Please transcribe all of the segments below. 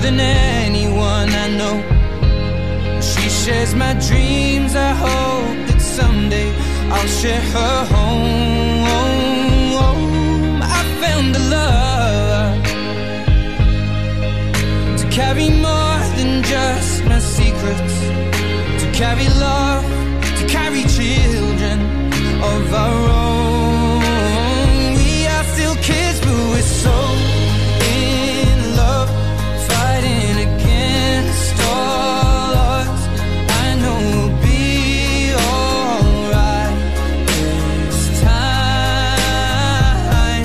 than anyone I know. She shares my dreams. I hope that someday I'll share her home. I found a love to carry more than just my secrets, to carry love, to carry children of our own. We are still kids, but we're so in love, fighting against all odds. I know we'll be alright this time.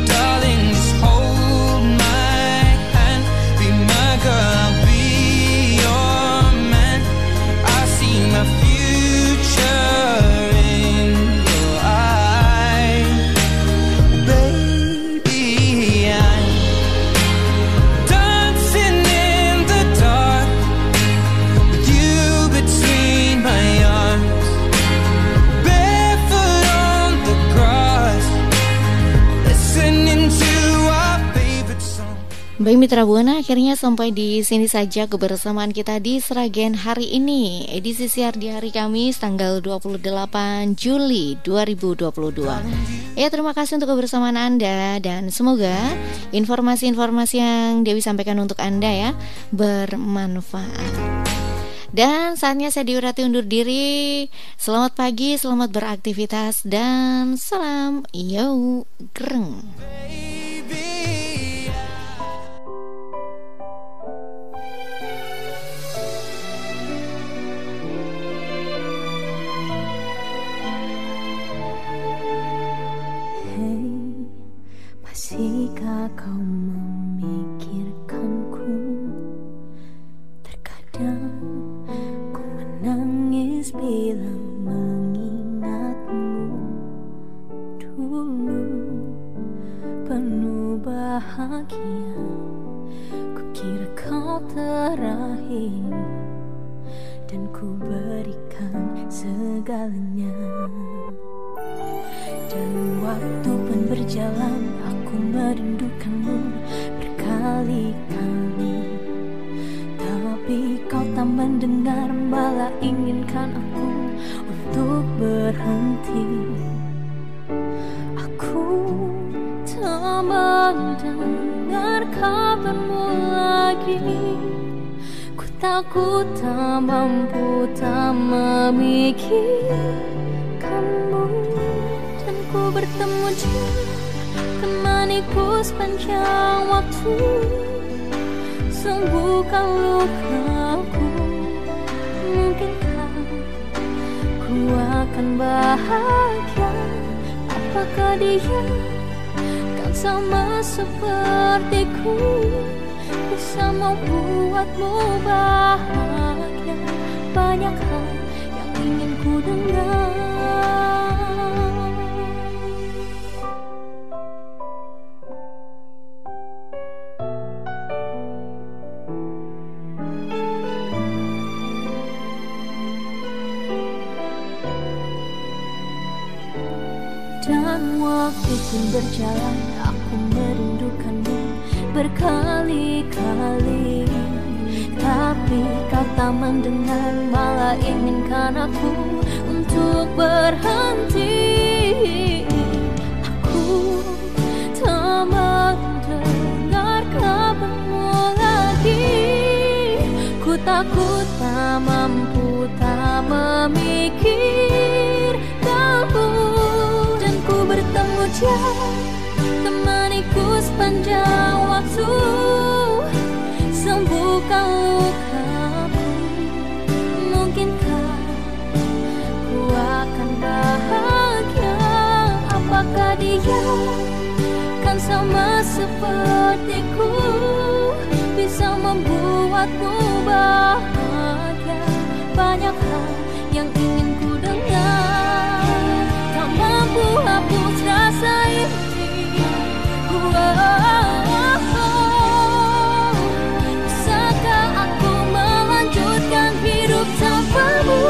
Darling, just hold my hand, be my girl, I'll be your man. I see my future in your eyes. Baby, I'm dancing in the dark with you between my arms, barefoot on the grass, listening to our favorite song. Baik Mitra Buana, akhirnya sampai di sini saja kebersamaan kita di Sragen hari ini. Edisi siar di hari Kamis tanggal 28 Juli 2022. Ya, terima kasih untuk kebersamaan Anda dan semoga informasi-informasi yang Dewi sampaikan untuk Anda ya bermanfaat. Dan saatnya saya Diurati undur diri. Selamat pagi, selamat beraktivitas dan salam yo greng. Masihkah kau memikirkanku? Terkadang ku menangis bila mengingatmu. Dulu penuh bahagia, ku kira kau terakhir, dan ku berikan segalanya. Dan waktu pun berjalan, aku merindukanmu berkali-kali. Tapi kau tak mendengar, malah inginkan aku untuk berhenti. Aku tak mendengar kabarmu lagi. Ku takut tak mampu, tak memikirkanmu. Dan ku bertemu dia, temaniku sepanjang waktu, sembuhkan lukaku. Mungkinkah ku akan bahagia? Apakah dia kan sama sepertiku, bisa membuatmu bahagia? Banyak hal yang ingin ku dengar. Dan waktu pun berjalan, aku merindukanmu berkali-kali. Tapi kau tak mendengar, malah inginkan aku untuk berhenti. Aku tak mendengar kabarmu lagi. Ku takut tak mampu, tak memikirkanmu. Ku bertemu dia, temaniku sepanjang waktu, sembuhkan lukaku. Mungkinkah ku akan bahagia? Apakah dia kan sama sepertiku, bisa membuatmu bahagia? Banyak hal yang ingin ku dengar, mampu hapus rasa ini. Bisakah aku melanjutkan hidup tanpamu?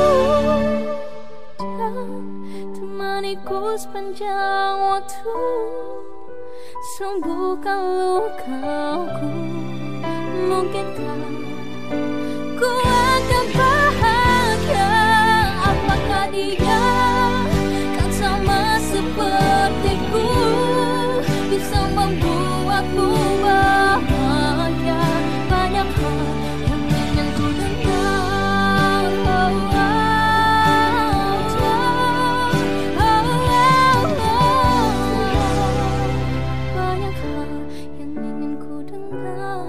Dan temaniku sepanjang waktu, sembuhkan lukaku. mungkinkah ku akan bahagia? Apakah dia kan sama sepertiku, bisa membuatmu bahagia? Banyak hal yang ingin ku dengar. Banyak hal yang ingin ku dengar.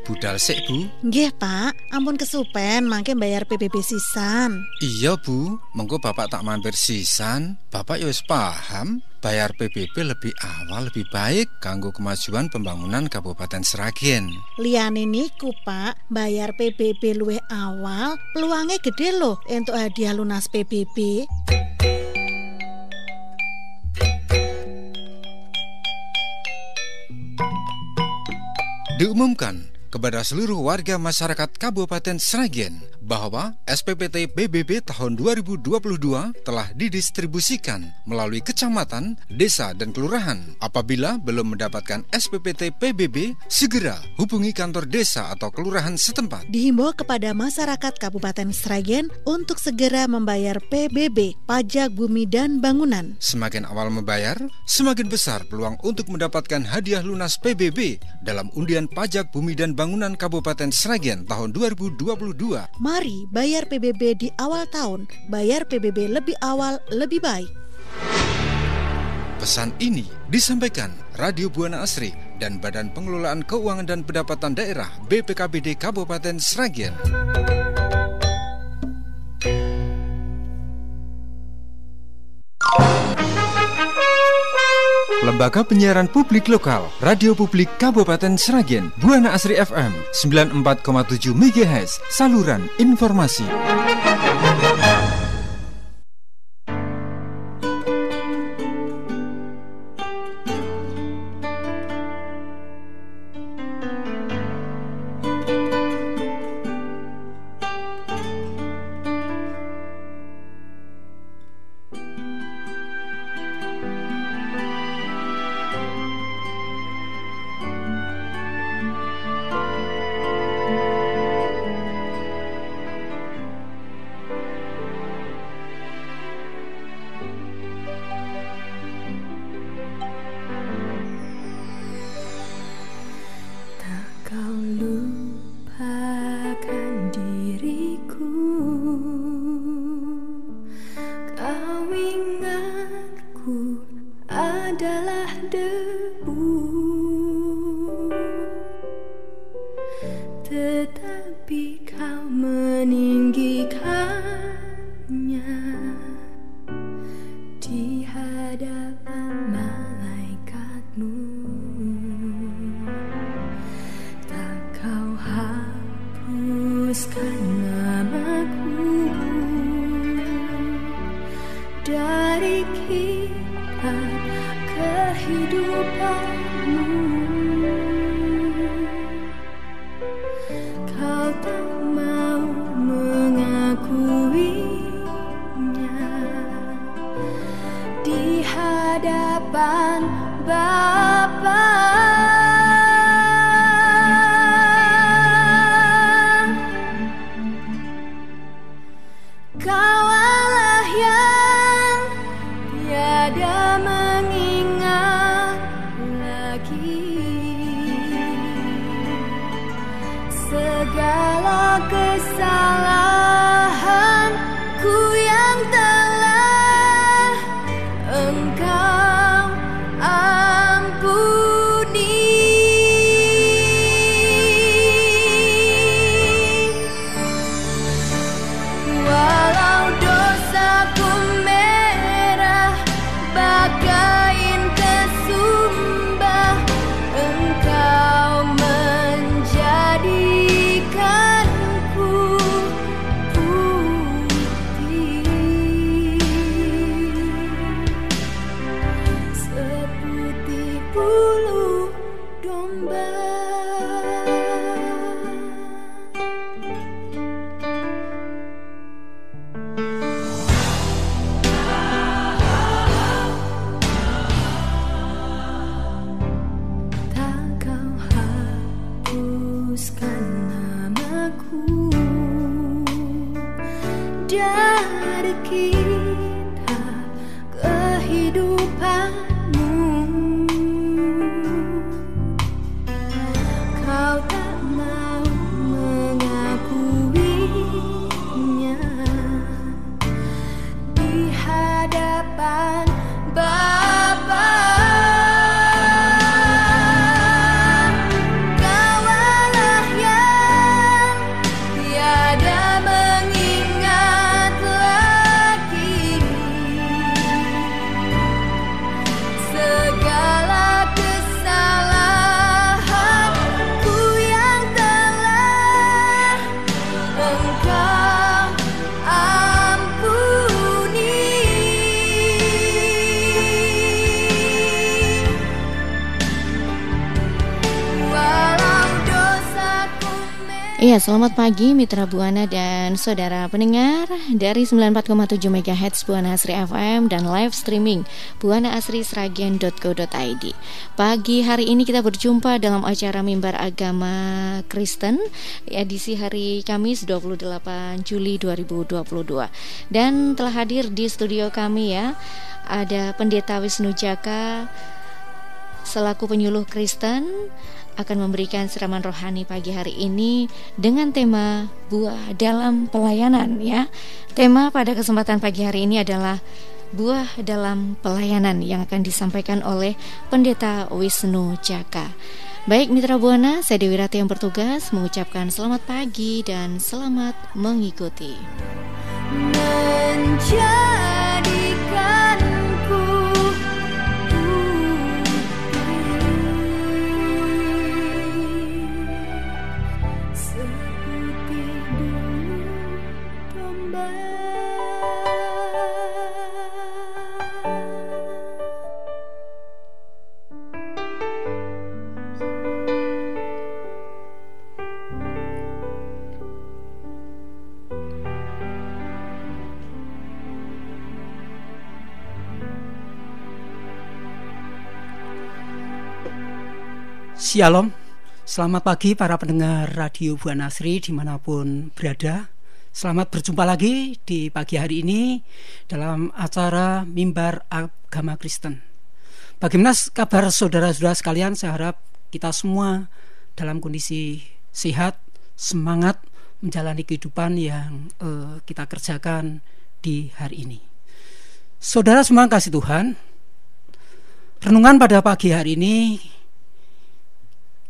Budal sik, Bu. Nggih, Pak. Ampun kesupen mangke bayar PBB sisan. Iya, Bu. Mengko Bapak tak mampir sisan, Bapak ya wis paham, bayar PBB lebih awal lebih baik kanggo kemajuan pembangunan Kabupaten Sragen. Liyane niku, Pak, bayar PBB luwih awal, peluangnya gede loh entuk hadiah lunas PBB. Diumumkan kepada seluruh warga masyarakat Kabupaten Sragen bahwa SPPT PBB tahun 2022 telah didistribusikan melalui kecamatan, desa, dan kelurahan. Apabila belum mendapatkan SPPT PBB, segera hubungi kantor desa atau kelurahan setempat. Dihimbau kepada masyarakat Kabupaten Sragen untuk segera membayar PBB, pajak bumi dan bangunan. Semakin awal membayar, semakin besar peluang untuk mendapatkan hadiah lunas PBB dalam undian pajak bumi dan bangunan Kabupaten Sragen tahun 2022. Mari bayar PBB di awal tahun. Bayar PBB lebih awal, lebih baik. Pesan ini disampaikan Radio Buana Asri dan Badan Pengelolaan Keuangan dan Pendapatan Daerah BPKBD Kabupaten Sragen. Lembaga Penyiaran Publik Lokal Radio Publik Kabupaten Sragen, Buana Asri FM 94,7 MHz, saluran informasi. Engkau ampuni. kehidupanmu. Kau tak mau mengakuinya di hadapan Bapa. Kaulah yang tiada mengingat lagi segala kesalahanku yang telah Engkau ampuni. Walau dosaku Iya, selamat pagi Mitra Buana dan saudara pendengar dari 94,7 MHz Buana Asri FM dan live streaming buanaasrisragen.co.id. Pagi hari ini kita berjumpa dalam acara Mimbar Agama Kristen edisi hari Kamis 28 Juli 2022. Dan telah hadir di studio kami ya, ada Pendeta Wisnu Jaka selaku penyuluh Kristen akan memberikan siraman rohani pagi hari ini dengan tema buah dalam pelayanan ya. Tema pada kesempatan pagi hari ini adalah buah dalam pelayanan yang akan disampaikan oleh Pendeta Wisnu Jaka. Baik Mitra Buana, saya Dewi Rati yang bertugas mengucapkan selamat pagi dan selamat mengikuti. menjadikanku seperti bulu domba. Shalom, selamat pagi para pendengar Radio Buana Asri dimanapun berada. Selamat berjumpa lagi di pagi hari ini dalam acara Mimbar Agama Kristen. Bagaimana kabar saudara-saudara sekalian? Saya harap kita semua dalam kondisi sehat, semangat menjalani kehidupan yang kita kerjakan di hari ini. Saudara semua kasih Tuhan, renungan pada pagi hari ini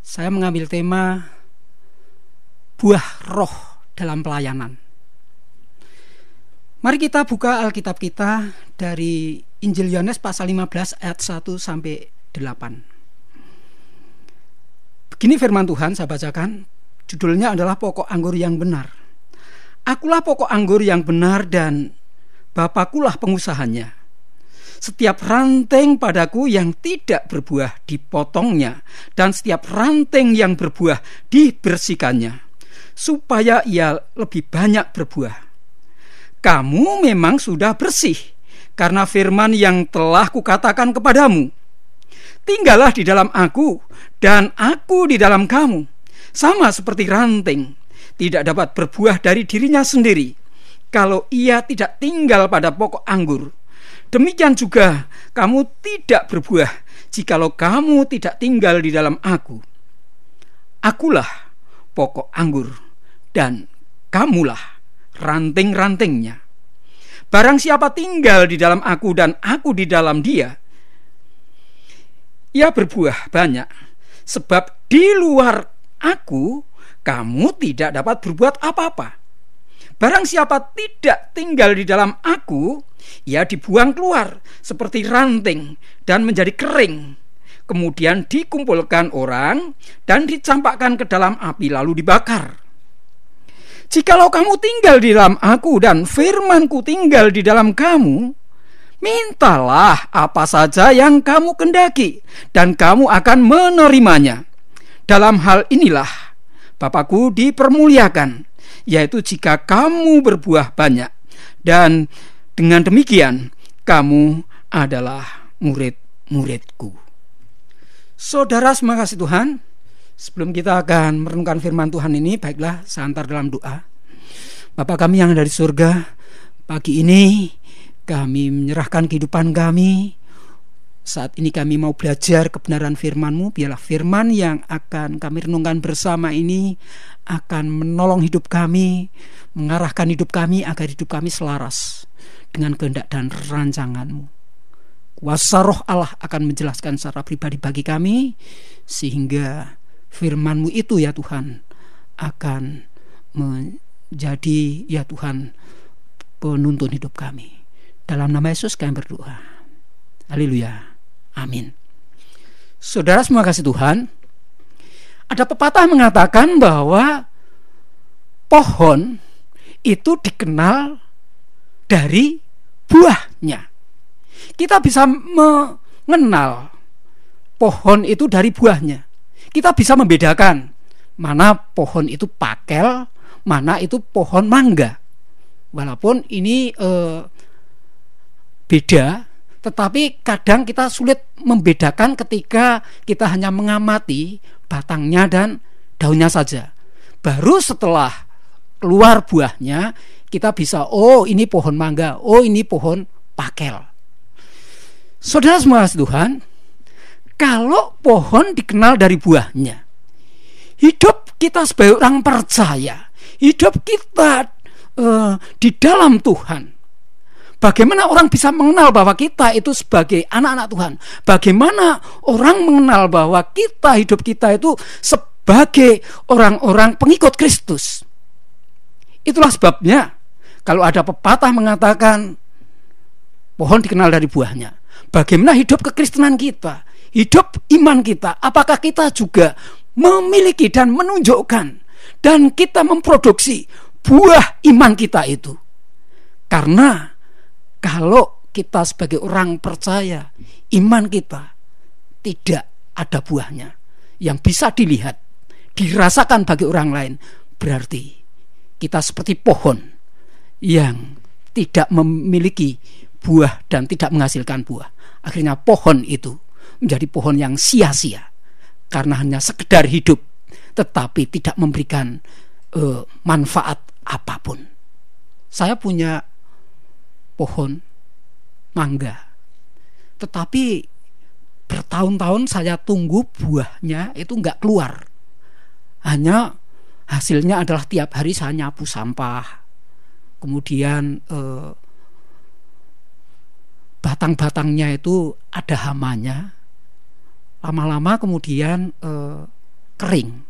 saya mengambil tema buah roh dalam pelayanan. Mari kita buka Alkitab kita dari Injil Yohanes pasal 15 ayat 1 sampai 8. Begini firman Tuhan, saya bacakan. Judulnya adalah pokok anggur yang benar. Akulah pokok anggur yang benar dan Bapakulah pengusahanya. Setiap ranting padaku yang tidak berbuah dipotongnya, dan setiap ranting yang berbuah dibersihkannya, supaya ia lebih banyak berbuah. Kamu memang sudah bersih karena firman yang telah kukatakan kepadamu. Tinggallah di dalam aku dan aku di dalam kamu. Sama seperti ranting tidak dapat berbuah dari dirinya sendiri kalau ia tidak tinggal pada pokok anggur. Demikian juga kamu tidak berbuah jikalau kamu tidak tinggal di dalam aku. Akulah pokok anggur dan kamulah ranting-rantingnya. Barang siapa tinggal di dalam aku dan aku di dalam dia, ia berbuah banyak. Sebab di luar aku kamu tidak dapat berbuat apa-apa. Barang siapa tidak tinggal di dalam aku, ia dibuang keluar seperti ranting dan menjadi kering. Kemudian dikumpulkan orang dan dicampakkan ke dalam api lalu dibakar. Jikalau kamu tinggal di dalam aku dan firmanku tinggal di dalam kamu, mintalah apa saja yang kamu kendaki dan kamu akan menerimanya. Dalam hal inilah Bapakku dipermuliakan, yaitu jika kamu berbuah banyak, dan dengan demikian kamu adalah murid-muridku. Saudara semua kasih Tuhan, sebelum kita akan merenungkan firman Tuhan ini, baiklah saya antar dalam doa. Bapa kami yang ada di surga, pagi ini kami menyerahkan kehidupan kami saat ini kami mau belajar kebenaran firman-Mu. Biarlah firman yang akan kami renungkan bersama ini akan menolong hidup kami, mengarahkan hidup kami agar hidup kami selaras dengan kehendak dan rancangan-Mu. Kuasa Roh Allah akan menjelaskan secara pribadi bagi kami, sehingga firman-Mu itu ya Tuhan akan menjadi ya Tuhan penuntun hidup kami. Dalam nama Yesus kami berdoa. Haleluya. Amin. Saudara semua kasih Tuhan, ada pepatah mengatakan bahwa pohon itu dikenal dari buahnya. Kita bisa mengenal pohon itu dari buahnya. Kita bisa membedakan mana pohon itu pakel, mana itu pohon mangga. Walaupun ini beda, tetapi kadang kita sulit membedakan ketika kita hanya mengamati batangnya dan daunnya saja. Baru setelah keluar buahnya, kita bisa, oh ini pohon mangga, oh ini pohon pakel. Saudara semua Tuhan, kalau pohon dikenal dari buahnya, hidup kita sebagai orang percaya, hidup kita di dalam Tuhan, bagaimana orang bisa mengenal bahwa kita itu sebagai anak-anak Tuhan? Bagaimana orang mengenal bahwa kita, hidup kita itu sebagai orang-orang pengikut Kristus? Itulah sebabnya kalau ada pepatah mengatakan pohon dikenal dari buahnya. Bagaimana hidup kekristenan kita, hidup iman kita? Apakah kita juga memiliki dan menunjukkan dan kita memproduksi buah iman kita itu? Karena kalau kita sebagai orang percaya, iman kita tidak ada buahnya yang bisa dilihat, dirasakan bagi orang lain, berarti kita seperti pohon yang tidak memiliki buah dan tidak menghasilkan buah. Akhirnya pohon itu menjadi pohon yang sia-sia karena hanya sekedar hidup, tetapi tidak memberikan manfaat apapun. Saya punya pohon mangga, tetapi bertahun-tahun saya tunggu buahnya itu nggak keluar. Hanya hasilnya adalah tiap hari saya nyapu sampah, kemudian batang-batangnya itu ada hamanya, lama-lama kemudian kering.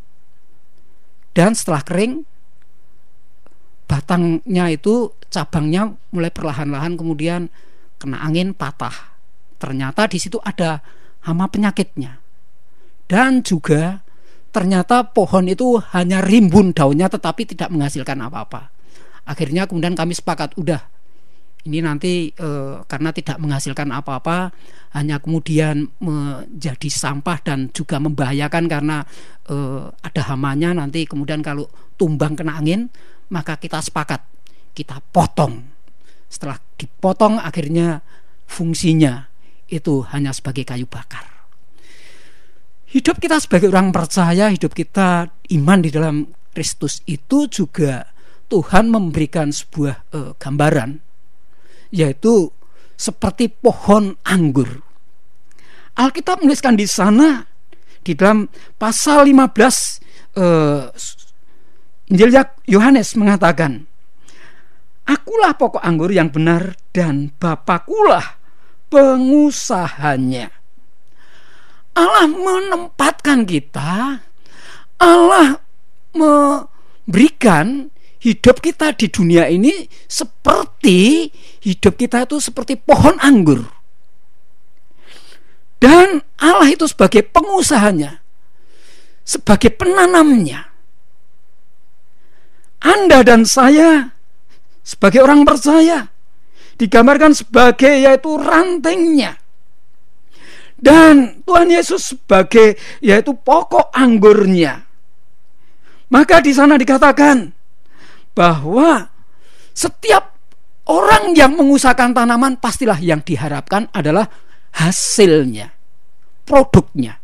Dan setelah kering, batangnya itu, cabangnya mulai perlahan-lahan kemudian kena angin patah. Ternyata di situ ada hama penyakitnya. Dan juga ternyata pohon itu hanya rimbun daunnya tetapi tidak menghasilkan apa-apa. Akhirnya kemudian kami sepakat, udah ini nanti karena tidak menghasilkan apa-apa, hanya kemudian menjadi sampah dan juga membahayakan karena ada hamanya, nanti kemudian kalau tumbang kena angin, maka kita sepakat kita potong. Setelah dipotong akhirnya fungsinya itu hanya sebagai kayu bakar. Hidup kita sebagai orang percaya, hidup kita iman di dalam Kristus itu juga Tuhan memberikan sebuah gambaran, yaitu seperti pohon anggur. Alkitab menuliskan di sana, di dalam pasal 15 Injil Yohanes mengatakan, akulah pokok anggur yang benar dan Bapakulah pengusahanya. Allah menempatkan kita, Allah memberikan hidup kita di dunia ini seperti hidup kita itu seperti pohon anggur. Dan Allah itu sebagai pengusahanya, sebagai penanamnya. Anda dan saya sebagai orang percaya digambarkan sebagai yaitu rantingnya. Dan Tuhan Yesus sebagai yaitu pokok anggurnya. Maka di sana dikatakan bahwa setiap orang yang mengusahakan tanaman pastilah yang diharapkan adalah hasilnya, produknya.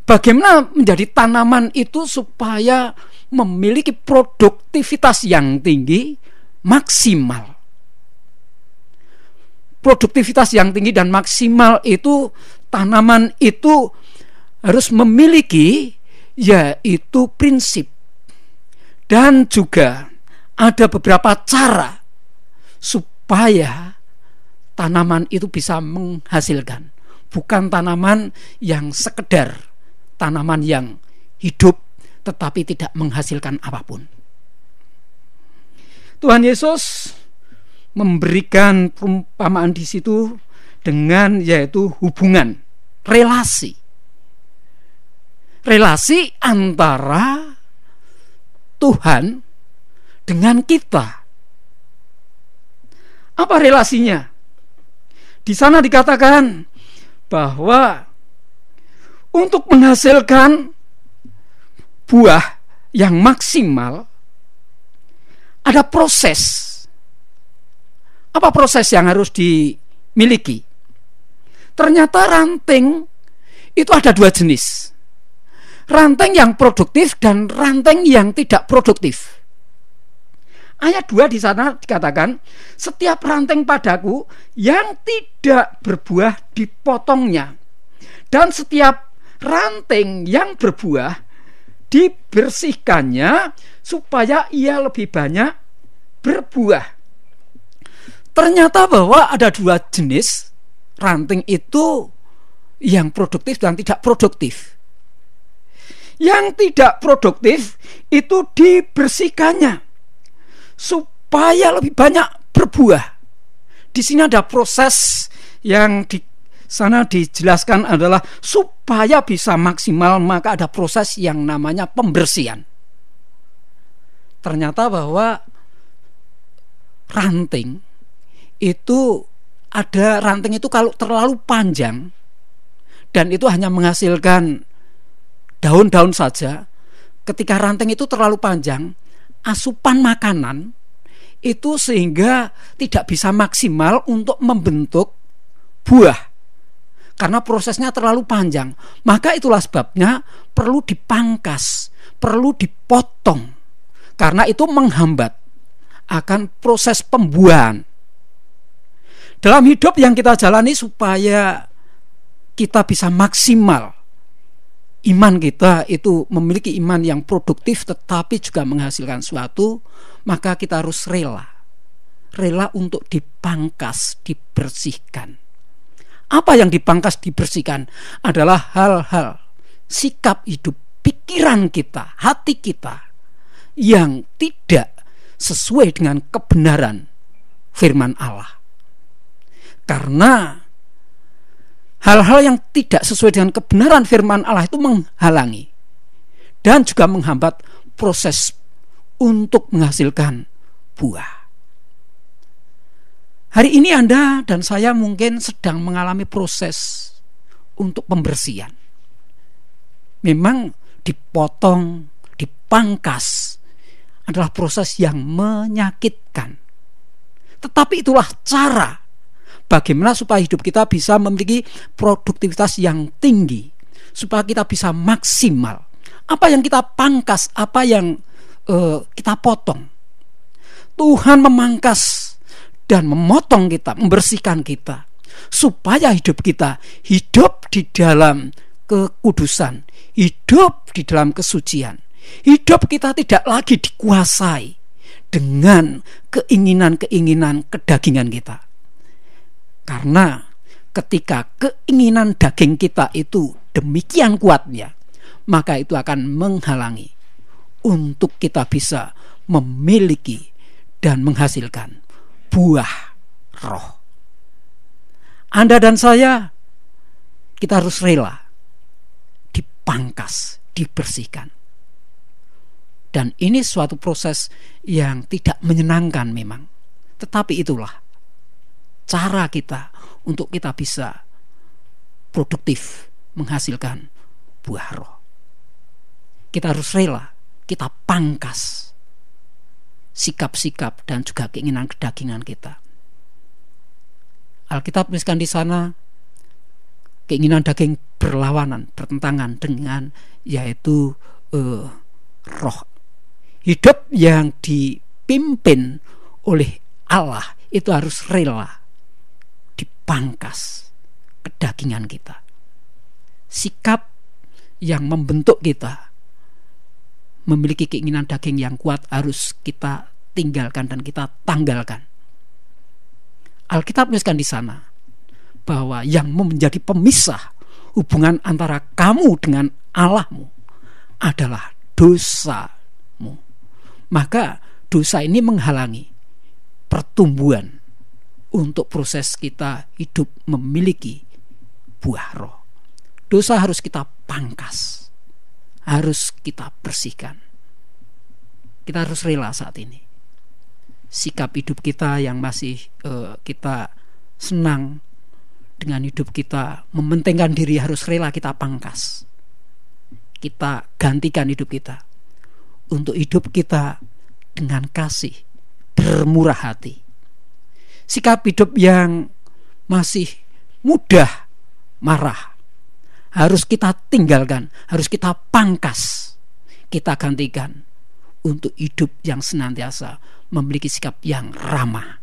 Bagaimana menjadi tanaman itu supaya memiliki produktivitas yang tinggi, maksimal. produktivitas yang tinggi dan maksimal itu tanaman itu harus memiliki yaitu prinsip. Dan juga ada beberapa cara supaya tanaman itu bisa menghasilkan. Bukan tanaman yang sekedar tanaman yang hidup tetapi tidak menghasilkan apapun. Tuhan Yesus memberikan perumpamaan di situ dengan yaitu hubungan, relasi antara Tuhan dengan kita. Apa relasinya? Di sana dikatakan bahwa untuk menghasilkan buah yang maksimal ada proses. Apa proses yang harus dimiliki? Ternyata ranting itu ada dua jenis. Ranting yang produktif dan ranting yang tidak produktif. Ayat 2 di sana dikatakan, setiap ranting padaku yang tidak berbuah dipotongnya, dan setiap ranting yang berbuah dibersihkannya supaya ia lebih banyak berbuah. Ternyata bahwa ada dua jenis ranting itu, yang produktif dan tidak produktif. Yang tidak produktif itu dibersihkannya supaya lebih banyak berbuah. Di sini ada proses yang di sana dijelaskan adalah supaya bisa maksimal, maka ada proses yang namanya pembersihan. Ternyata bahwa ranting itu ada ranting itu kalau terlalu panjang dan itu hanya menghasilkan daun-daun saja, ketika ranting itu terlalu panjang, asupan makanan itu sehingga tidak bisa maksimal untuk membentuk buah karena prosesnya terlalu panjang. Maka itulah sebabnya perlu dipangkas, perlu dipotong, karena itu menghambat akan proses pembuahan. Dalam hidup yang kita jalani supaya kita bisa maksimal, iman kita itu memiliki iman yang produktif tetapi juga menghasilkan sesuatu, maka kita harus rela untuk dipangkas, dibersihkan. Apa yang dipangkas, dibersihkan adalah hal-hal, sikap hidup, pikiran kita, hati kita yang tidak sesuai dengan kebenaran firman Allah. Karena hal-hal yang tidak sesuai dengan kebenaran firman Allah itu menghalangi dan juga menghambat proses untuk menghasilkan buah. Hari ini Anda dan saya mungkin sedang mengalami proses untuk pembersihan. Memang dipotong, dipangkas adalah proses yang menyakitkan. Tetapi itulah cara bagaimana supaya hidup kita bisa memiliki produktivitas yang tinggi, supaya kita bisa maksimal. Apa yang kita pangkas, apa yang kita potong, Tuhan memangkas dan memotong kita, membersihkan kita, supaya hidup kita hidup di dalam kekudusan, hidup di dalam kesucian. Hidup kita tidak lagi dikuasai dengan keinginan-keinginan kedagingan kita. Karena ketika keinginan daging kita itu demikian kuatnya, maka itu akan menghalangi untuk kita bisa memiliki dan menghasilkan buah roh. Anda dan saya, kita harus rela dipangkas, dibersihkan. Dan ini suatu proses yang tidak menyenangkan memang, tetapi itulah cara kita untuk kita bisa produktif menghasilkan buah roh. Kita harus rela, kita pangkas sikap-sikap dan juga keinginan kedagingan kita. Alkitab tuliskan di sana, keinginan daging berlawanan, bertentangan dengan yaitu roh. Hidup yang dipimpin oleh Allah itu harus rela pangkas kedagingan kita. Sikap yang membentuk kita memiliki keinginan daging yang kuat harus kita tinggalkan dan kita tanggalkan. Alkitab menuliskan di sana bahwa yang menjadi pemisah hubungan antara kamu dengan Allahmu adalah dosamu. Maka dosa ini menghalangi pertumbuhan untuk proses kita hidup memiliki buah roh. Dosa harus kita pangkas, harus kita bersihkan. Kita harus rela saat ini. Sikap hidup kita yang masih kita senang dengan hidup kita, mementingkan diri, harus rela kita pangkas. Kita gantikan hidup kita untuk hidup kita dengan kasih, bermurah hati. Sikap hidup yang masih mudah marah harus kita tinggalkan, harus kita pangkas, kita gantikan untuk hidup yang senantiasa memiliki sikap yang ramah.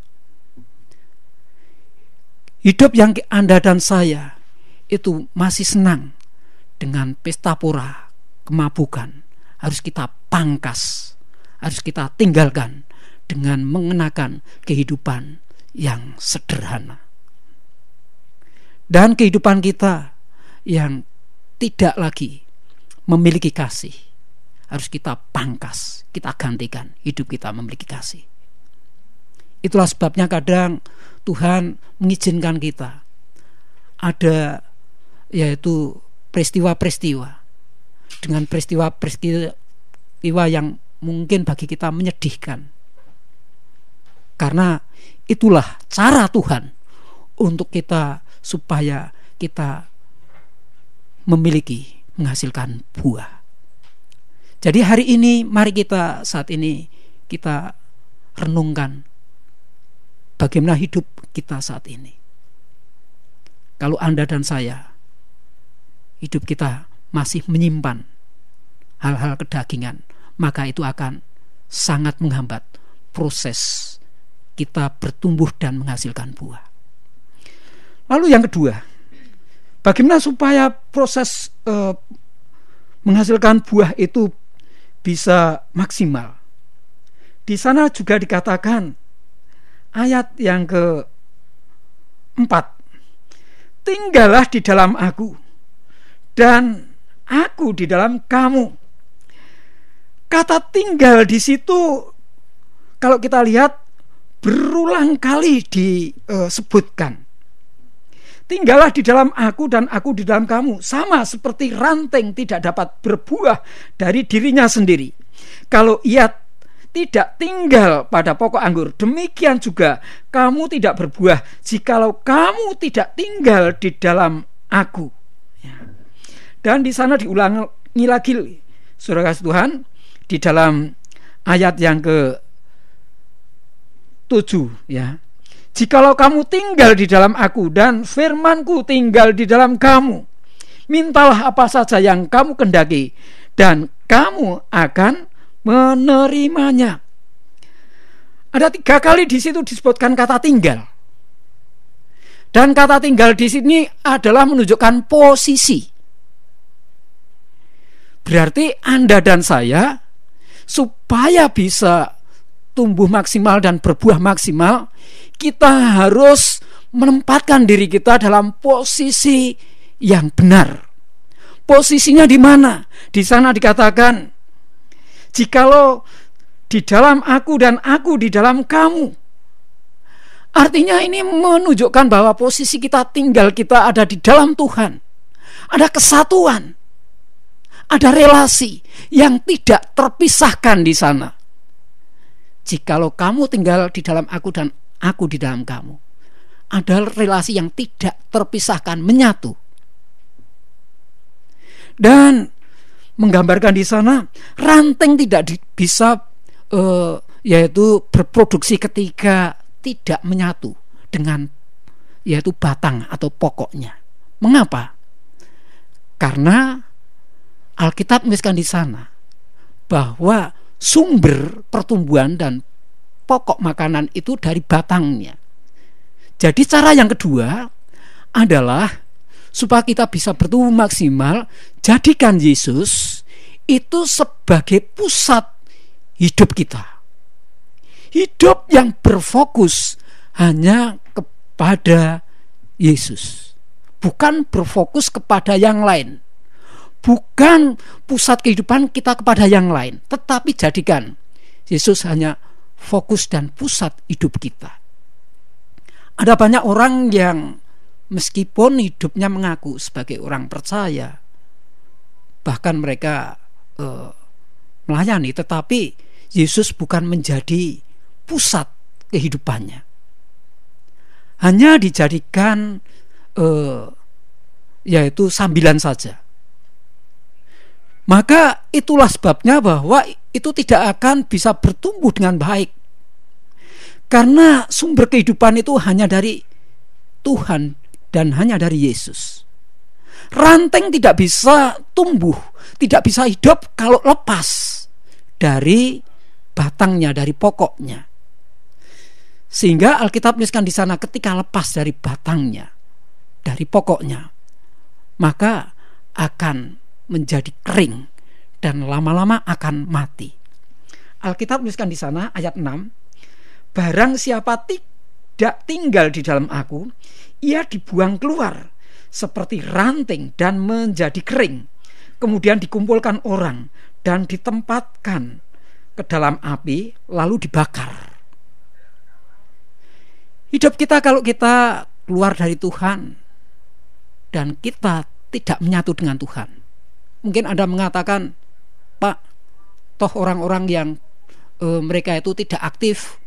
Hidup yang Anda dan saya itu masih senang dengan pesta pora, kemabukan, harus kita pangkas, harus kita tinggalkan dengan mengenakan kehidupan yang sederhana. Dan kehidupan kita yang tidak lagi memiliki kasih harus kita pangkas, kita gantikan hidup kita memiliki kasih. Itulah sebabnya kadang Tuhan mengizinkan kita ada yaitu peristiwa-peristiwa, dengan peristiwa-peristiwa yang mungkin bagi kita menyedihkan, karena itulah cara Tuhan untuk kita supaya kita memiliki, menghasilkan buah. Jadi hari ini mari kita saat ini kita renungkan bagaimana hidup kita saat ini. Kalau Anda dan saya hidup kita masih menyimpan hal-hal kedagingan, maka itu akan sangat menghambat proses kita bertumbuh dan menghasilkan buah. Lalu yang kedua, bagaimana supaya proses menghasilkan buah itu bisa maksimal? Di sana juga dikatakan ayat yang ke-4, tinggallah di dalam aku dan aku di dalam kamu. Kata tinggal di situ kalau kita lihat berulang kali disebutkan. Tinggallah di dalam aku dan aku di dalam kamu. Sama seperti ranting tidak dapat berbuah dari dirinya sendiri kalau ia tidak tinggal pada pokok anggur, demikian juga kamu tidak berbuah jikalau kamu tidak tinggal di dalam aku. Dan di sana diulangi lagi, saudara kasih Tuhan, di dalam ayat yang ke-7 ya. Jikalau kamu tinggal di dalam aku dan firmanku tinggal di dalam kamu, mintalah apa saja yang kamu kendaki dan kamu akan menerimanya. Ada 3 kali di situ disebutkan kata tinggal. Dan kata tinggal di sini adalah menunjukkan posisi. Berarti Anda dan saya supaya bisa tumbuh maksimal dan berbuah maksimal, kita harus menempatkan diri kita dalam posisi yang benar. Posisinya di mana? Di sana dikatakan, jikalau di dalam aku dan aku di dalam kamu. Artinya ini menunjukkan bahwa posisi kita tinggal kita ada di dalam Tuhan. Ada kesatuan, ada relasi yang tidak terpisahkan di sana. Jikalau kamu tinggal di dalam aku dan aku di dalam kamu, ada relasi yang tidak terpisahkan, menyatu. Dan menggambarkan di sana ranting tidak bisa yaitu berproduksi ketika tidak menyatu dengan yaitu batang atau pokoknya. Mengapa? Karena Alkitab menuliskan di sana bahwa sumber pertumbuhan dan pokok makanan itu dari batangnya. Jadi cara yang kedua adalah supaya kita bisa bertumbuh maksimal, jadikan Yesus itu sebagai pusat hidup kita. Hidup yang berfokus hanya kepada Yesus, bukan berfokus kepada yang lain. Bukan pusat kehidupan kita kepada yang lain, tetapi jadikan Yesus hanya fokus dan pusat hidup kita. Ada banyak orang yang meskipun hidupnya mengaku sebagai orang percaya, bahkan mereka melayani, tetapi Yesus bukan menjadi pusat kehidupannya. Hanya dijadikan yaitu sambilan saja. Maka itulah sebabnya bahwa itu tidak akan bisa bertumbuh dengan baik. Karena sumber kehidupan itu hanya dari Tuhan dan hanya dari Yesus. Ranting tidak bisa tumbuh, tidak bisa hidup kalau lepas dari batangnya, dari pokoknya. Sehingga Alkitab menuliskan di sana, ketika lepas dari batangnya, dari pokoknya, maka akan menjadi kering dan lama-lama akan mati. Alkitab menuliskan di sana ayat 6, barang siapa tidak tinggal di dalam aku, ia dibuang keluar seperti ranting dan menjadi kering, kemudian dikumpulkan orang dan ditempatkan ke dalam api lalu dibakar. Hidup kita kalau kita keluar dari Tuhan dan kita tidak menyatu dengan Tuhan. Mungkin Anda mengatakan, Pak, toh orang-orang yang mereka itu tidak aktif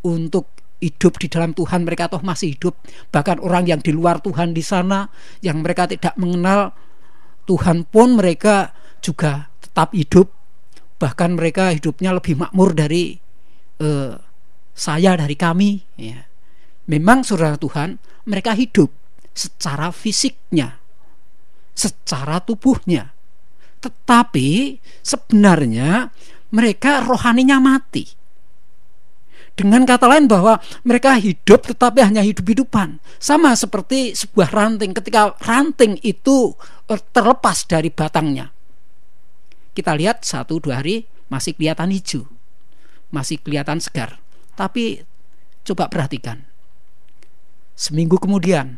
untuk hidup di dalam Tuhan, mereka toh masih hidup. Bahkan orang yang di luar Tuhan di sana, yang mereka tidak mengenal Tuhan pun mereka juga tetap hidup. Bahkan mereka hidupnya lebih makmur dari saya, dari kami ya. Memang saudara Tuhan, mereka hidup secara fisiknya, secara tubuhnya, tetapi sebenarnya mereka rohaninya mati. Dengan kata lain bahwa mereka hidup tetapi hanya hidup-hidupan. Sama seperti sebuah ranting, ketika ranting itu terlepas dari batangnya, kita lihat 1-2 hari masih kelihatan hijau, masih kelihatan segar. Tapi coba perhatikan, seminggu kemudian,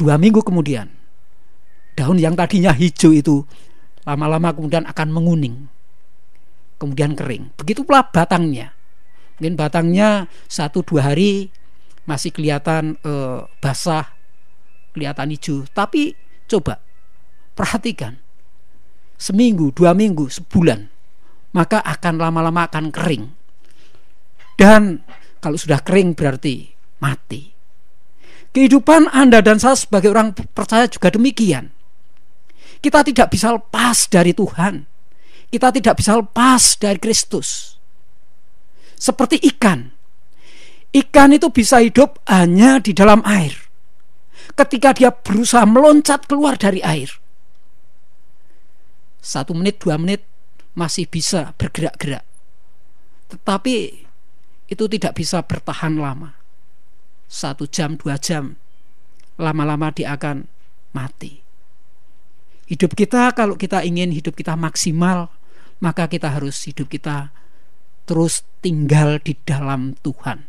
2 minggu kemudian, daun yang tadinya hijau itu lama-lama kemudian akan menguning, kemudian kering. Begitu pula batangnya. Mungkin batangnya 1-2 hari masih kelihatan basah, kelihatan hijau. Tapi coba perhatikan, seminggu, 2 minggu, sebulan, maka akan lama-lama akan kering. Dan kalau sudah kering berarti mati. Kehidupan Anda dan saya sebagai orang percaya juga demikian. Kita tidak bisa lepas dari Tuhan. Kita tidak bisa lepas dari Kristus. Seperti ikan. Ikan itu bisa hidup hanya di dalam air. Ketika dia berusaha meloncat keluar dari air, 1 menit, 2 menit masih bisa bergerak-gerak. Tetapi itu tidak bisa bertahan lama. 1 jam, 2 jam, lama-lama dia akan mati. Hidup kita, kalau kita ingin hidup kita maksimal, maka kita harus hidup kita terus tinggal di dalam Tuhan.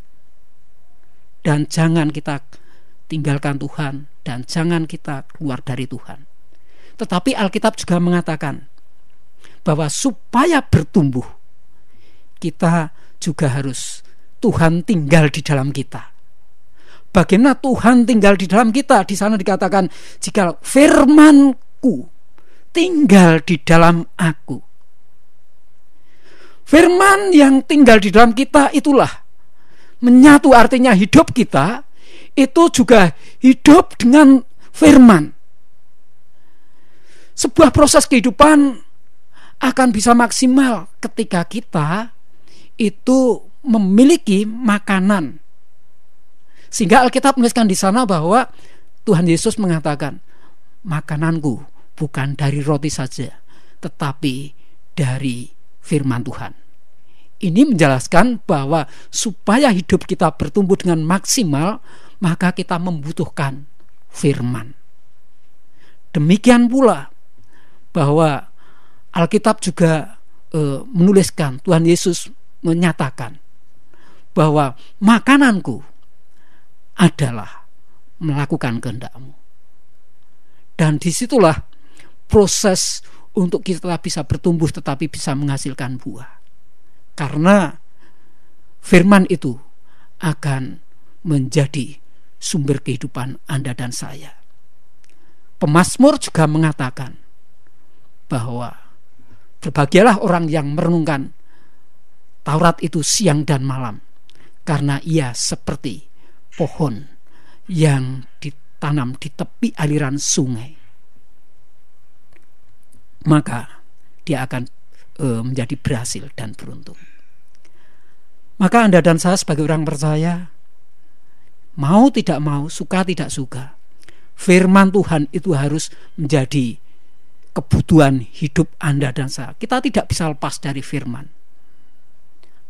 Dan jangan kita tinggalkan Tuhan, dan jangan kita keluar dari Tuhan. Tetapi Alkitab juga mengatakan bahwa supaya bertumbuh, kita juga harus Tuhan tinggal di dalam kita. Bagaimana Tuhan tinggal di dalam kita? Di sana dikatakan, jika firman-Ku tinggal di dalam aku. Firman yang tinggal di dalam kita itulah menyatu, artinya hidup kita itu juga hidup dengan firman. Sebuah proses kehidupan akan bisa maksimal ketika kita itu memiliki makanan. Sehingga Alkitab menuliskan di sana bahwa Tuhan Yesus mengatakan, makananku bukan dari roti saja, tetapi dari firman Tuhan. Ini menjelaskan bahwa supaya hidup kita bertumbuh dengan maksimal, maka kita membutuhkan firman. Demikian pula bahwa Alkitab juga menuliskan, Tuhan Yesus menyatakan bahwa makananku adalah melakukan kehendak-Mu. Dan disitulah proses untuk kita bisa bertumbuh tetapi bisa menghasilkan buah. Karena firman itu akan menjadi sumber kehidupan Anda dan saya. Pemazmur juga mengatakan bahwa berbahagialah orang yang merenungkan Taurat itu siang dan malam, karena ia seperti pohon yang ditanam di tepi aliran sungai. Maka dia akan menjadi berhasil dan beruntung. Maka Anda dan saya sebagai orang percaya, mau tidak mau, suka tidak suka, firman Tuhan itu harus menjadi kebutuhan hidup Anda dan saya. Kita tidak bisa lepas dari firman.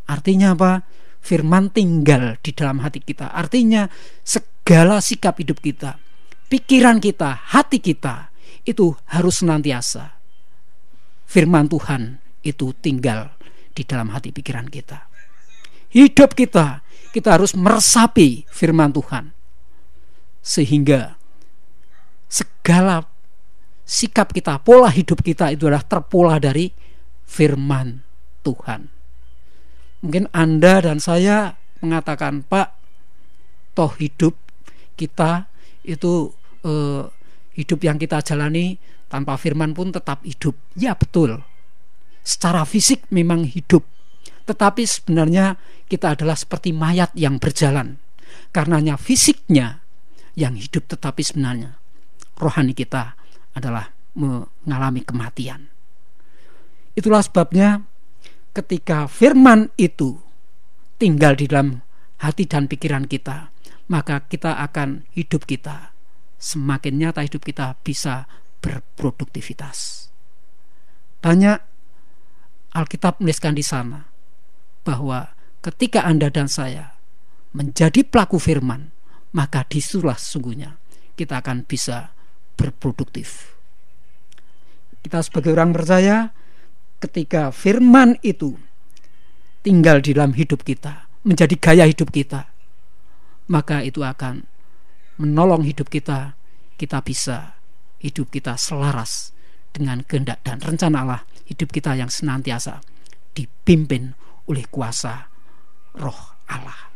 Artinya apa? Firman tinggal di dalam hati kita. Artinya segala sikap hidup kita, pikiran kita, hati kita, itu harus senantiasa firman Tuhan itu tinggal di dalam hati pikiran kita. Hidup kita harus meresapi firman Tuhan, sehingga segala sikap kita, pola hidup kita itu adalah terpola dari firman Tuhan. Mungkin Anda dan saya mengatakan, Pak, toh hidup kita itu hidup yang kita jalani tanpa firman pun tetap hidup. Ya betul, secara fisik memang hidup, tetapi sebenarnya kita adalah seperti mayat yang berjalan. Karenanya fisiknya yang hidup, tetapi sebenarnya rohani kita adalah mengalami kematian. Itulah sebabnya ketika firman itu tinggal di dalam hati dan pikiran kita, maka kita akan hidup kita semakin nyata, hidup kita bisa berproduktivitas. Banyak Alkitab menuliskan di sana bahwa ketika Anda dan saya menjadi pelaku firman, maka disitulah sesungguhnya kita akan bisa berproduktif. Kita sebagai orang percaya, ketika firman itu tinggal di dalam hidup kita, menjadi gaya hidup kita, maka itu akan menolong hidup kita. Kita bisa hidup kita selaras dengan kehendak dan rencana Allah, hidup kita yang senantiasa dipimpin oleh kuasa Roh Allah.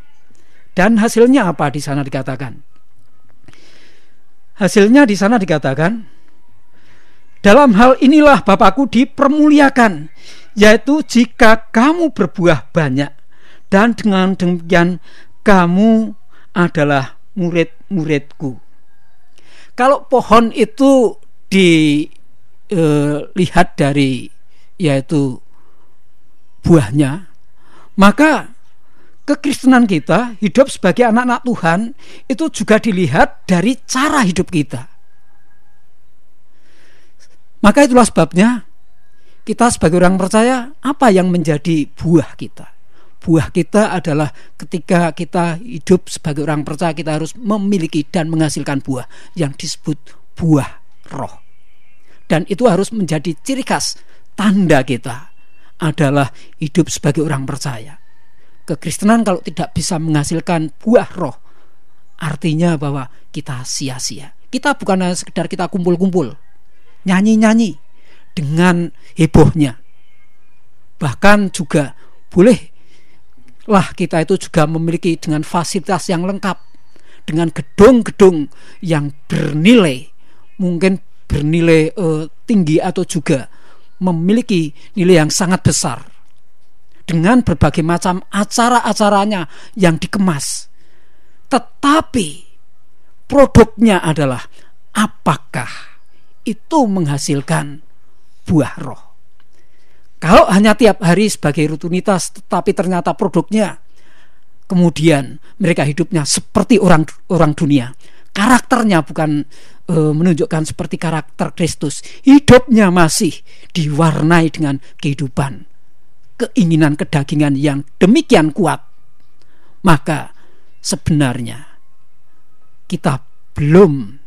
Dan hasilnya apa di sana dikatakan? Hasilnya di sana dikatakan, dalam hal inilah Bapakku dipermuliakan, yaitu jika kamu berbuah banyak, dan dengan demikian kamu adalah murid-muridku. Kalau pohon itu dilihat dari yaitu buahnya, maka kekristenan kita, hidup sebagai anak-anak Tuhan, itu juga dilihat dari cara hidup kita. Maka itulah sebabnya kita sebagai orang percaya, apa yang menjadi buah kita? Buah kita adalah ketika kita hidup sebagai orang percaya, kita harus memiliki dan menghasilkan buah yang disebut buah roh. Dan itu harus menjadi ciri khas, tanda kita adalah hidup sebagai orang percaya. Kekristenan kalau tidak bisa menghasilkan buah roh, artinya bahwa kita sia-sia. Kita bukan hanya sekedar kita kumpul-kumpul, nyanyi-nyanyi dengan hebohnya. Bahkan juga boleh lah kita itu juga memiliki dengan fasilitas yang lengkap, dengan gedung-gedung yang bernilai, mungkin bernilai tinggi atau juga memiliki nilai yang sangat besar, dengan berbagai macam acara-acaranya yang dikemas. Tetapi produknya adalah apakah itu menghasilkan buah roh? Kalau hanya tiap hari sebagai rutinitas, tetapi ternyata produknya kemudian mereka hidupnya seperti orang dunia, karakternya bukan menunjukkan seperti karakter Kristus, hidupnya masih diwarnai dengan kehidupan keinginan kedagingan yang demikian kuat, maka sebenarnya kita belum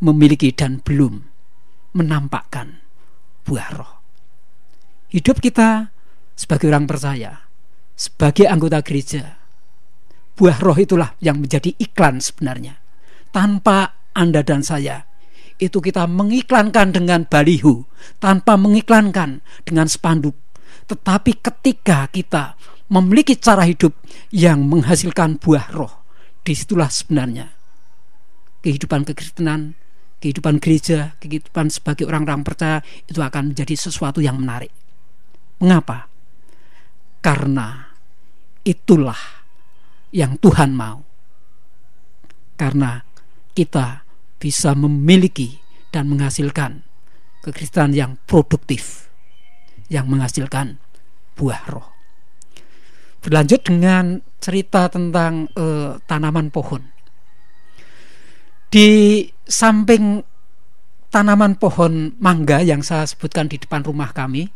memiliki dan belum menampakkan buah roh. Hidup kita sebagai orang percaya, sebagai anggota gereja, buah roh itulah yang menjadi iklan sebenarnya. Tanpa Anda dan saya, itu kita mengiklankan dengan baliho, tanpa mengiklankan dengan spanduk. Tetapi ketika kita memiliki cara hidup yang menghasilkan buah roh, disitulah sebenarnya kehidupan kekristenan, kehidupan gereja, kehidupan sebagai orang-orang percaya itu akan menjadi sesuatu yang menarik. Mengapa? Karena itulah yang Tuhan mau. Karena kita bisa memiliki dan menghasilkan kekristenan yang produktif, yang menghasilkan buah roh. Berlanjut dengan cerita tentang tanaman pohon. Di samping tanaman pohon mangga yang saya sebutkan di depan rumah kami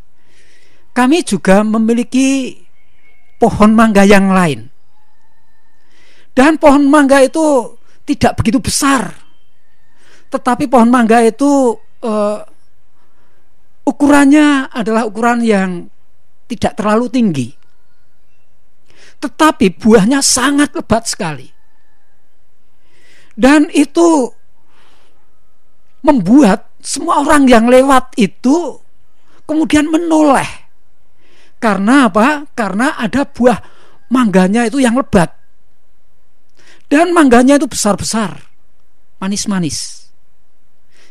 juga memiliki pohon mangga yang lain. Dan pohon mangga itu tidak begitu besar, tetapi pohon mangga itu ukurannya adalah ukuran yang tidak terlalu tinggi, tetapi buahnya sangat lebat sekali. Dan itu membuat semua orang yang lewat itu kemudian menoleh. Karena apa? Karena ada buah mangganya itu yang lebat. Dan mangganya itu besar-besar, manis-manis.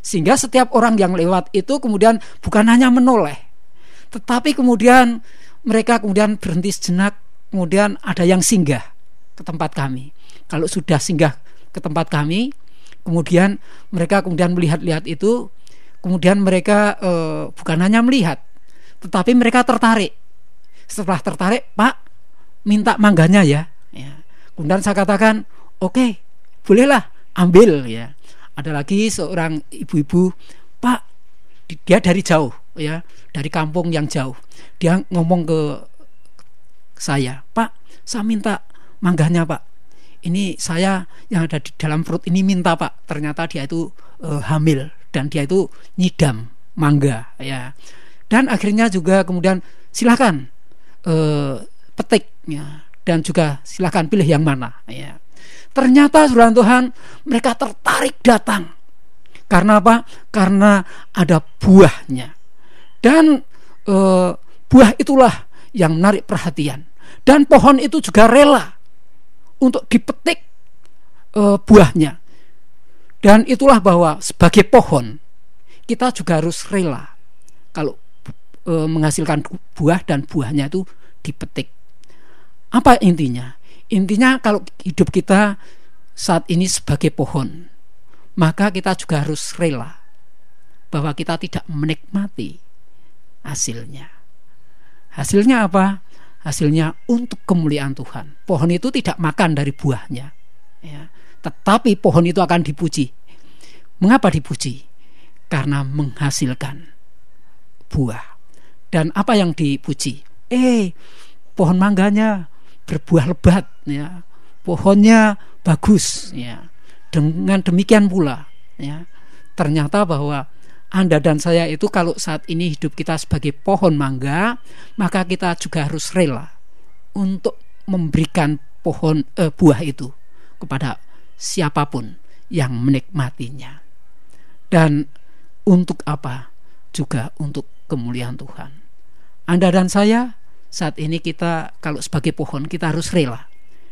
Sehingga setiap orang yang lewat itu kemudian bukan hanya menoleh, tetapi kemudian mereka kemudian berhenti sejenak, kemudian ada yang singgah ke tempat kami. Kalau sudah singgah ke tempat kami, kemudian mereka kemudian melihat-lihat itu, kemudian mereka bukan hanya melihat, tetapi mereka tertarik. Setelah tertarik, Pak, minta mangganya ya. Kemudian saya katakan, oke, bolehlah ambil ya. Ada lagi seorang ibu-ibu, Pak, dia dari jauh ya, dari kampung yang jauh. Dia ngomong ke saya, Pak, saya minta mangganya Pak. Ini saya yang ada di dalam perut ini minta Pak. Ternyata dia itu hamil dan dia itu nyidam mangga ya. Dan akhirnya juga kemudian silakan petik ya, dan juga silakan pilih yang mana ya. Ternyata saudara Tuhan, mereka tertarik datang. Karena apa? Karena ada buahnya. Dan buah itulah yang menarik perhatian. Dan pohon itu juga rela untuk dipetik buahnya. Dan itulah bahwa sebagai pohon kita juga harus rela kalau menghasilkan buah dan buahnya itu dipetik. Apa intinya? Intinya kalau hidup kita saat ini sebagai pohon, maka kita juga harus rela bahwa kita tidak menikmati hasilnya. Hasilnya apa? Hasilnya untuk kemuliaan Tuhan. Pohon itu tidak makan dari buahnya ya, tetapi pohon itu akan dipuji. Mengapa dipuji? Karena menghasilkan buah. Dan apa yang dipuji? Pohon mangganya berbuah lebat ya, pohonnya bagus ya. Dengan demikian pula ya, ternyata bahwa Anda dan saya itu kalau saat ini hidup kita sebagai pohon mangga, maka kita juga harus rela untuk memberikan buah itu kepada siapapun yang menikmatinya. Dan untuk apa? Juga untuk kemuliaan Tuhan. Anda dan saya saat ini kita kalau sebagai pohon kita harus rela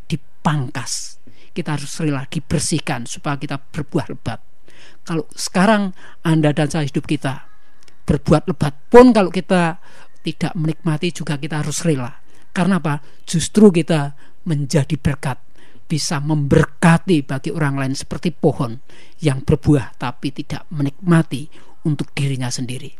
dipangkas, kita harus rela dibersihkan supaya kita berbuah lebat. Kalau sekarang Anda dan saya hidup kita berbuat lebat pun kalau kita tidak menikmati juga kita harus rela. Karena apa? Justru kita menjadi berkat, bisa memberkati bagi orang lain seperti pohon yang berbuah tapi tidak menikmati untuk dirinya sendiri.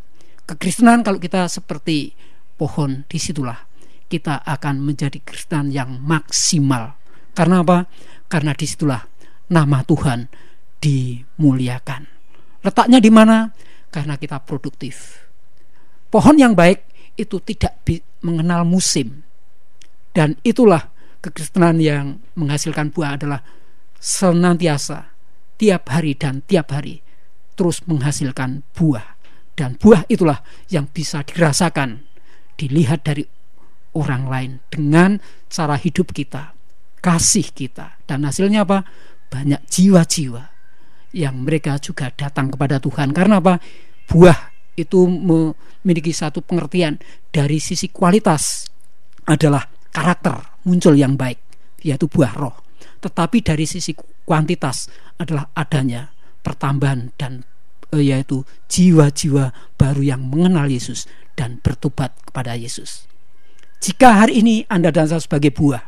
Kekristenan kalau kita seperti pohon, disitulah kita akan menjadi Kristen yang maksimal. Karena apa? Karena disitulah nama Tuhan dimuliakan. Letaknya di mana? Karena kita produktif. Pohon yang baik itu tidak mengenal musim. Dan itulah kekristenan yang menghasilkan buah adalah senantiasa tiap hari dan tiap hari terus menghasilkan buah. Dan buah itulah yang bisa dirasakan, dilihat dari orang lain dengan cara hidup kita, kasih kita. Dan hasilnya apa? Banyak jiwa-jiwa yang mereka juga datang kepada Tuhan. Karena apa? Buah itu memiliki satu pengertian dari sisi kualitas adalah karakter muncul yang baik, yaitu buah roh. Tetapi dari sisi kuantitas adalah adanya pertambahan dan yaitu jiwa-jiwa baru yang mengenal Yesus dan bertobat kepada Yesus. Jika hari ini Anda dan saya sebagai buah,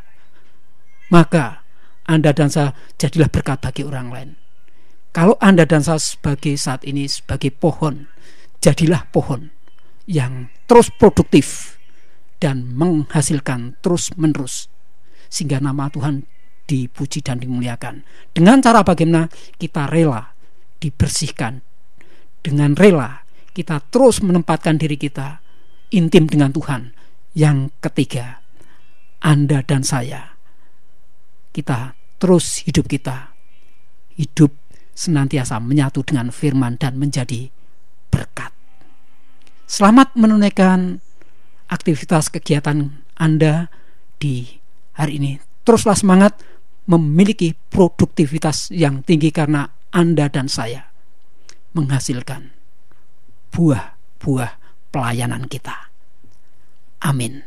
maka Anda dan saya jadilah berkat bagi orang lain. Kalau Anda dan saya sebagai saat ini sebagai pohon, jadilah pohon yang terus produktif dan menghasilkan terus menerus, sehingga nama Tuhan dipuji dan dimuliakan. Dengan cara bagaimana? Kita rela dibersihkan, dengan rela kita terus menempatkan diri kita intim dengan Tuhan. Yang ketiga, Anda dan saya, kita terus hidup senantiasa menyatu dengan firman dan menjadi berkat. Selamat menunaikan aktivitas kegiatan Anda di hari ini. Teruslah semangat memiliki produktivitas yang tinggi karena Anda dan saya menghasilkan buah-buah pelayanan kita. Amin.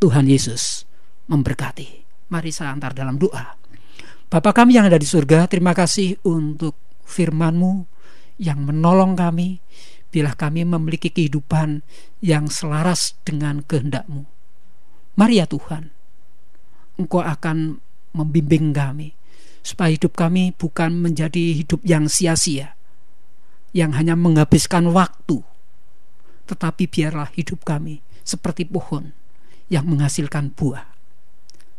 Tuhan Yesus memberkati. Mari saya antar dalam doa. Bapa kami yang ada di surga, terima kasih untuk firman-Mu yang menolong kami bila kami memiliki kehidupan yang selaras dengan kehendak-Mu. Mari ya Tuhan, Engkau akan membimbing kami supaya hidup kami bukan menjadi hidup yang sia-sia, yang hanya menghabiskan waktu, tetapi biarlah hidup kami seperti pohon yang menghasilkan buah,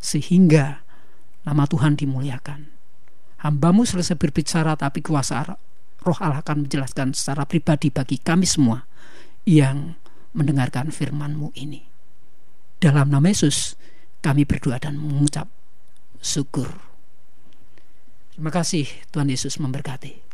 sehingga nama Tuhan dimuliakan. Hamba-Mu selesai berbicara, tapi kuasa Roh Allah akan menjelaskan secara pribadi bagi kami semua yang mendengarkan firman-Mu ini. Dalam nama Yesus kami berdoa dan mengucap syukur. Terima kasih. Tuhan Yesus memberkati.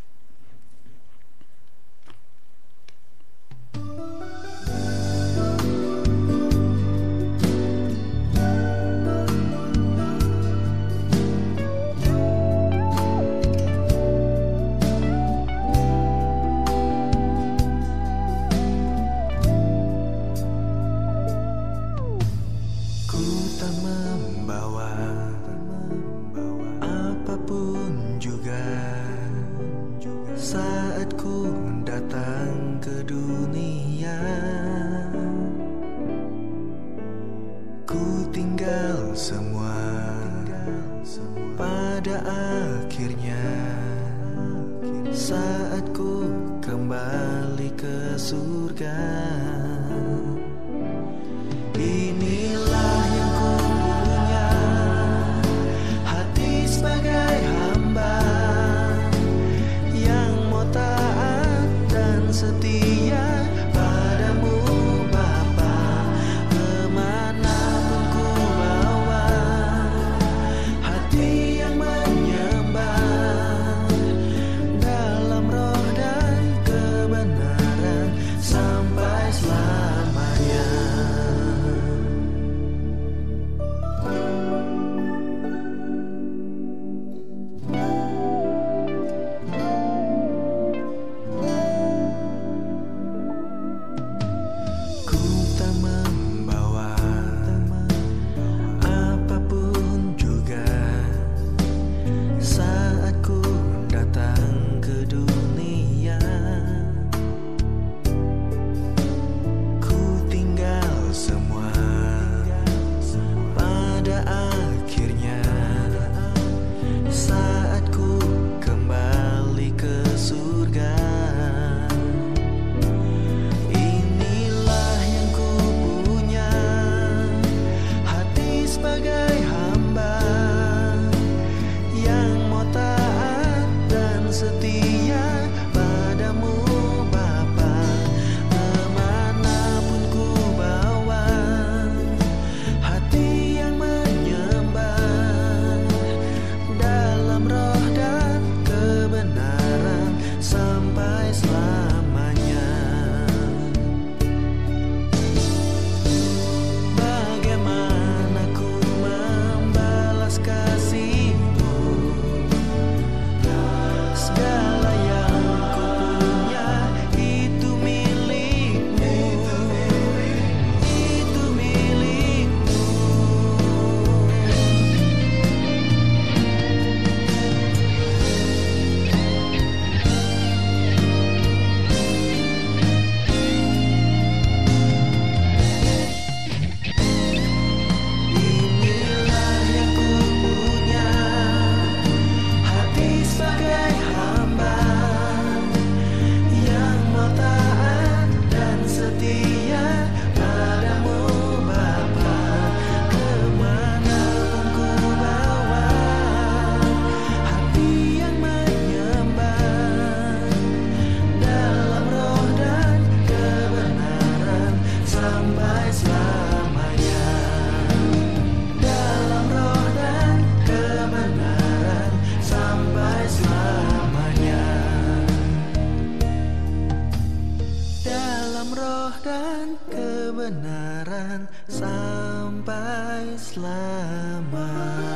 kebenaran sampai selamanya.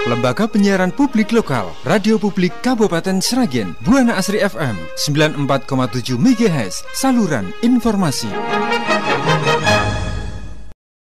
Lembaga Penyiaran Publik Lokal, Radio Publik Kabupaten Sragen, Buana Asri FM 94,7 MHz, saluran informasi.